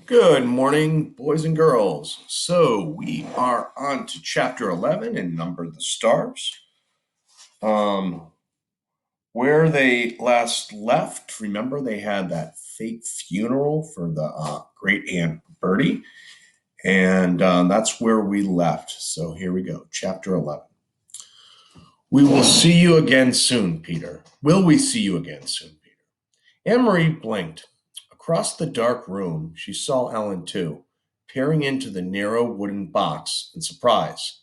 Good morning, boys and girls. So we are on to chapter 11 and Number the Stars. Um, where they last left, remember they had that fake funeral for the great Aunt Bertie, and that's where we left. So here we go, chapter 11. We will see you again soon, Peter. Will we see you again soon, Peter? Anne-Marie blinked. Across the dark room, she saw Ellen too, peering into the narrow wooden box in surprise.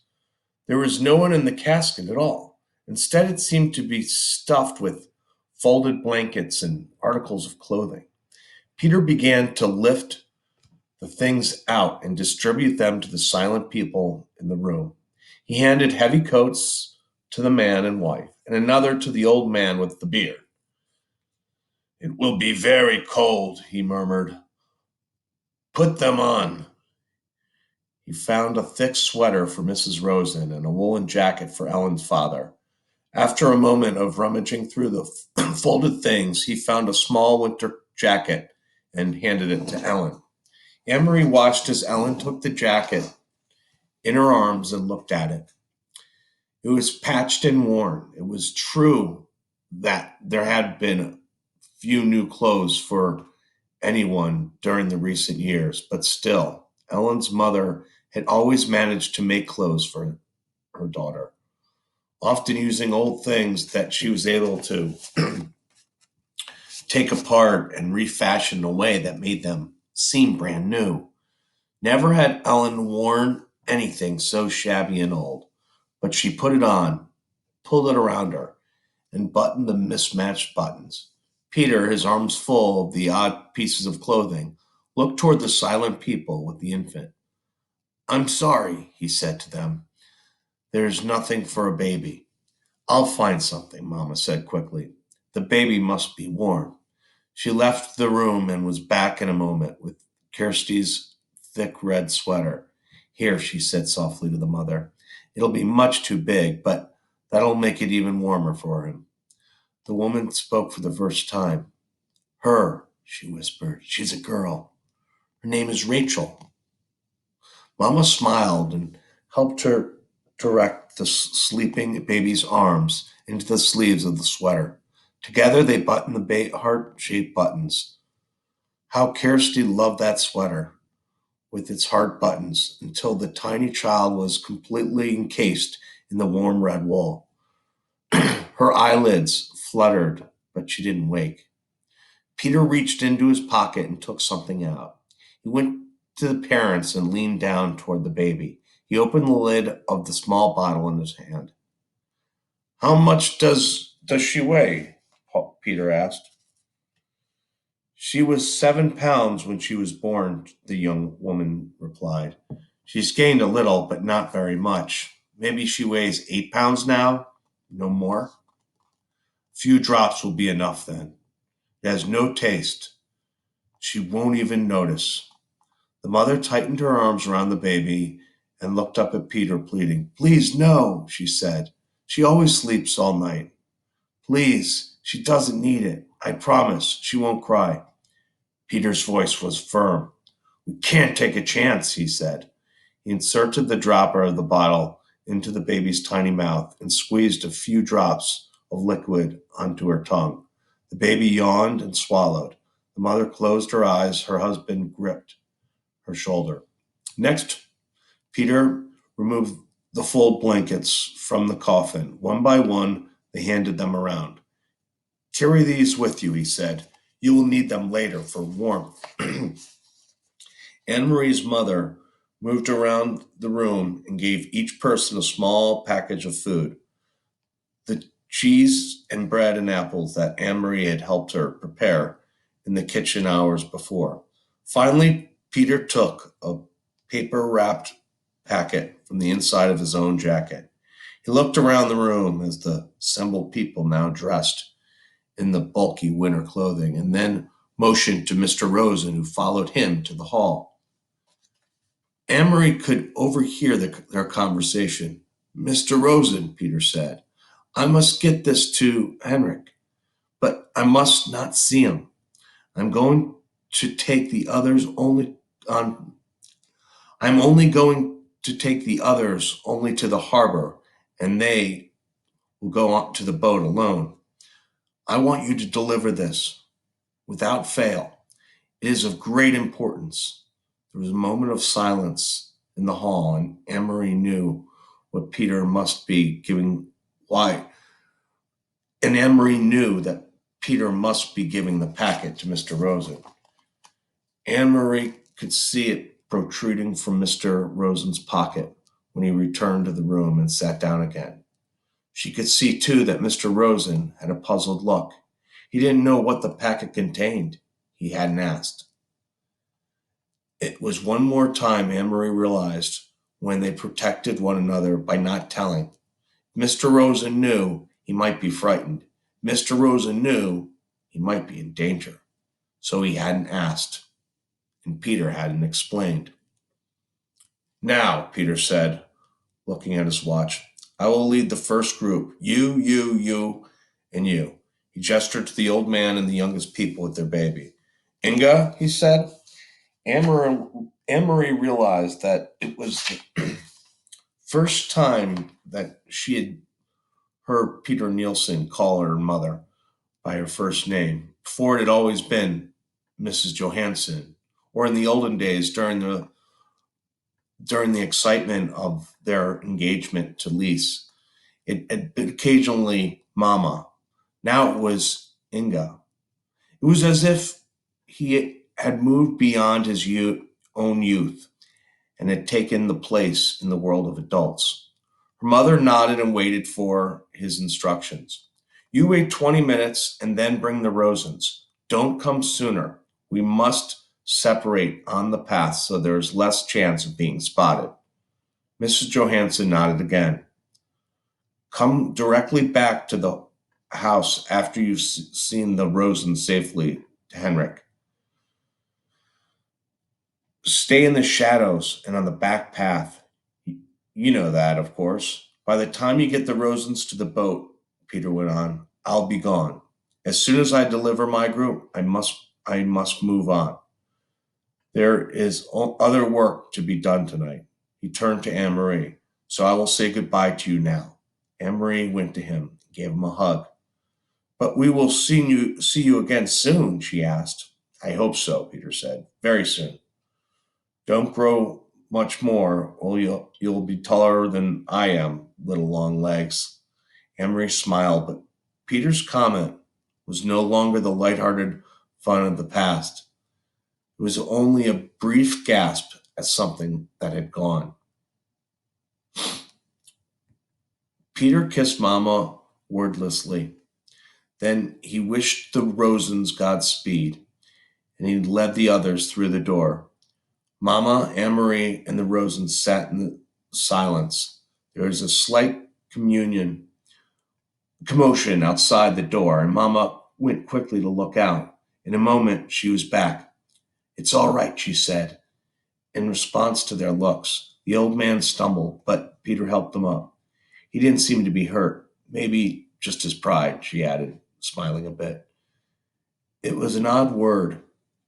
There was no one in the casket at all. Instead, it seemed to be stuffed with folded blankets and articles of clothing. Peter began to lift the things out and distribute them to the silent people in the room. He handed heavy coats to the man and wife, and another to the old man with the beard. "It will be very cold," he murmured. "Put them on." He found a thick sweater for Mrs. Rosen and a woolen jacket for Ellen's father. After a moment of rummaging through the folded things, he found a small winter jacket and handed it to Ellen. Anne-Marie watched as Ellen took the jacket in her arms and looked at it. It was patched and worn. It was true that there had been few new clothes for anyone during the recent years, but still, Ellen's mother had always managed to make clothes for her daughter, often using old things that she was able to take apart and refashion in a way that made them seem brand new. Never had Ellen worn anything so shabby and old, but she put it on, pulled it around her, and buttoned the mismatched buttons. Peter, his arms full of the odd pieces of clothing, looked toward the silent people with the infant. "I'm sorry," he said to them. "There's nothing for a baby." "I'll find something," Mamma said quickly. "The baby must be warm." She left the room and was back in a moment with Kirsty's thick red sweater. "Here," she said softly to the mother. "It'll be much too big, but that'll make it even warmer for him." The woman spoke for the first time. "Her," she whispered. "She's a girl. Her name is Rachel." Mamma smiled and helped her direct the sleeping baby's arms into the sleeves of the sweater. Together they buttoned the heart-shaped buttons. How Kirsty loved that sweater with its heart buttons until the tiny child was completely encased in the warm red wool. Her eyelids fluttered, but she didn't wake. Peter reached into his pocket and took something out. He went to the parents and leaned down toward the baby. He opened the lid of the small bottle in his hand. "How much does she weigh?" Peter asked. "She was 7 pounds when she was born," the young woman replied. "She's gained a little, but not very much. Maybe she weighs 8 pounds now? No more? Few drops will be enough then. It has no taste. She won't even notice." The mother tightened her arms around the baby and looked up at Peter, pleading. "Please, no," she said. "She always sleeps all night. Please, she doesn't need it. I promise she won't cry." Peter's voice was firm. "We can't take a chance," he said. He inserted the dropper of the bottle into the baby's tiny mouth and squeezed a few drops of liquid onto her tongue. The baby yawned and swallowed. The mother closed her eyes. Her husband gripped her shoulder. Next, Peter removed the full blankets from the coffin. One by one, they handed them around. "Carry these with you," he said. "You will need them later for warmth." Anne-Marie's mother moved around the room and gave each person a small package of food. The cheese and bread and apples that Anne-Marie had helped her prepare in the kitchen hours before. Finally, Peter took a paper-wrapped packet from the inside of his own jacket. He looked around the room as the assembled people now dressed in the bulky winter clothing, and then motioned to Mr. Rosen, who followed him to the hall. Anne-Marie could overhear their conversation. "Mr. Rosen," Peter said, "I must get this to Henrik, but I must not see him. I'm going to take the others only on I'm only going to take the others only to the harbor, and they will go on to the boat alone. I want you to deliver this without fail. It is of great importance. There was a moment of silence in the hall, and Anne-Marie knew what Peter must be giving why. And Anne-Marie knew that Peter must be giving the packet to Mr. Rosen. Anne-Marie could see it protruding from Mr. Rosen's pocket when he returned to the room and sat down again. She could see, too, that Mr. Rosen had a puzzled look. He didn't know what the packet contained. He hadn't asked. It was one more time Anne-Marie realized when they protected one another by not telling. Mr. Rosen knew he might be frightened. Mr. Rosen knew he might be in danger. So he hadn't asked, and Peter hadn't explained. Now, Peter said, looking at his watch, I will lead the first group. You, and you. He gestured to the old man and the youngest people with their baby. Inga, he said. Anne-Marie realized that it was the first time that she had heard Peter Nielsen call her mother by her first name. Before it had always been Mrs. Johansson, or in the olden days during the excitement of their engagement to Lise, it had been occasionally Mama. Now it was Inga. It was as if he had moved beyond his own youth and had taken the place in the world of adults. Her mother nodded and waited for his instructions. You wait 20 minutes and then bring the Rosens. Don't come sooner. We must separate on the path so there is less chance of being spotted. Mrs. Johansson nodded again. Come directly back to the house after you've seen the Rosens safely, to Henrik. Stay in the shadows and on the back path. You know that, of course. By the time you get the Rosens to the boat, Peter went on, I'll be gone. As soon as I deliver my group, I must move on. There is other work to be done tonight. He turned to Anne-Marie. So I will say goodbye to you now. Anne-Marie went to him, gave him a hug. But we will see you again soon, she asked. I hope so, Peter said. Very soon. Don't grow much more, or you'll be taller than I am, little long legs. Anne-Marie smiled, but Peter's comment was no longer the light-hearted fun of the past. It was only a brief gasp at something that had gone. Peter kissed Mama wordlessly. Then he wished the Rosens Godspeed, and he led the others through the door. Mama, Anne-Marie, and the Rosens sat in the silence. There was a slight commotion outside the door, and Mama went quickly to look out. In a moment, she was back. It's all right, she said, in response to their looks. The old man stumbled, but Peter helped him up. He didn't seem to be hurt. Maybe just his pride, she added, smiling a bit. It was an odd word,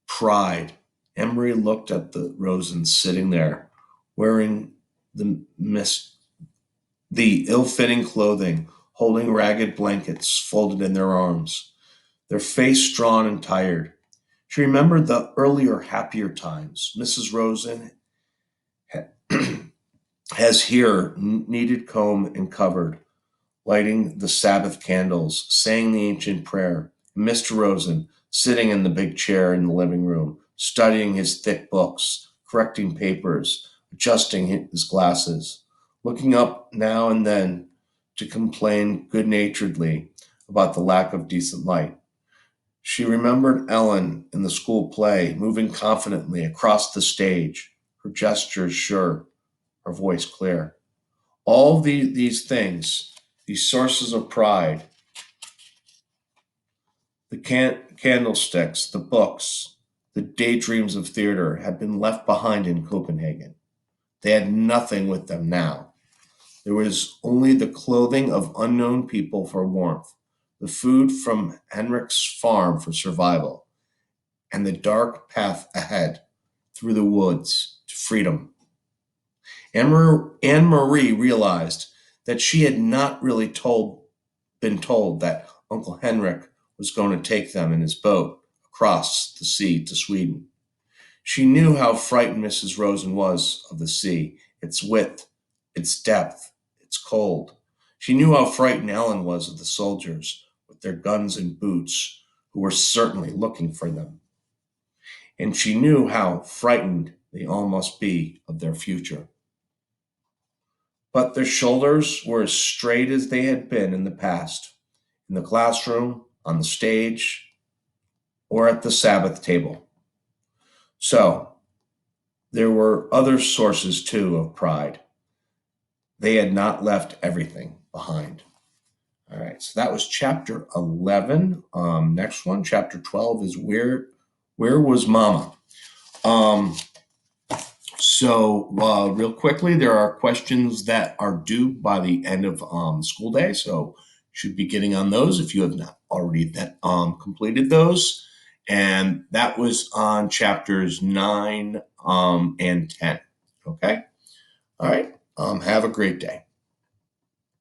pride. Emery looked at the Rosens sitting there, wearing the ill-fitting clothing, holding ragged blankets folded in their arms, their face drawn and tired. She remembered the earlier, happier times. Mrs. Rosen has here kneaded comb and covered, lighting the Sabbath candles, saying the ancient prayer. Mr. Rosen, sitting in the big chair in the living room, studying his thick books, correcting papers, adjusting his glasses, looking up now and then to complain good-naturedly about the lack of decent light. She remembered Ellen in the school play, moving confidently across the stage, her gestures sure, her voice clear. All these things, these sources of pride, the candlesticks, the books, the daydreams of theater had been left behind in Copenhagen. They had nothing with them now. There was only the clothing of unknown people for warmth, the food from Henrik's farm for survival, and the dark path ahead through the woods to freedom. Anne Marie realized that she had not really been told that Uncle Henrik was going to take them in his boat across the sea to Sweden. She knew how frightened Mrs. Rosen was of the sea, its width, its depth, its cold. She knew how frightened Ellen was of the soldiers with their guns and boots, who were certainly looking for them. And she knew how frightened they all must be of their future. But their shoulders were as straight as they had been in the past, in the classroom, on the stage, or at the Sabbath table. So, there were other sources too of pride. They had not left everything behind. All right, so that was chapter 11. Next one, chapter 12 is where was Mama? Real quickly, there are questions that are due by the end of school day, so should be getting on those if you have not already completed those. And that was on chapters 9 and 10. Okay? All right. Have a great day.